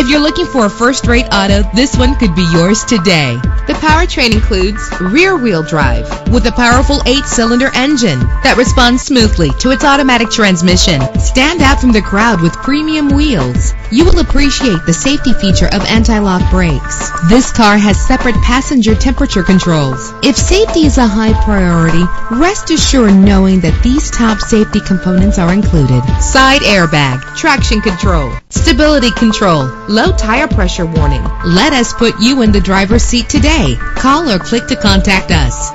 If you're looking for a first-rate auto, this one could be yours today. The powertrain includes rear-wheel drive with a powerful 8-cylinder engine that responds smoothly to its automatic transmission. Stand out from the crowd with premium wheels. You will appreciate the safety feature of anti-lock brakes. This car has separate passenger temperature controls. If safety is a high priority, rest assured knowing that these top safety components are included: side airbag, traction control, stability control, low tire pressure warning. Let us put you in the driver's seat today. Call or click to contact us.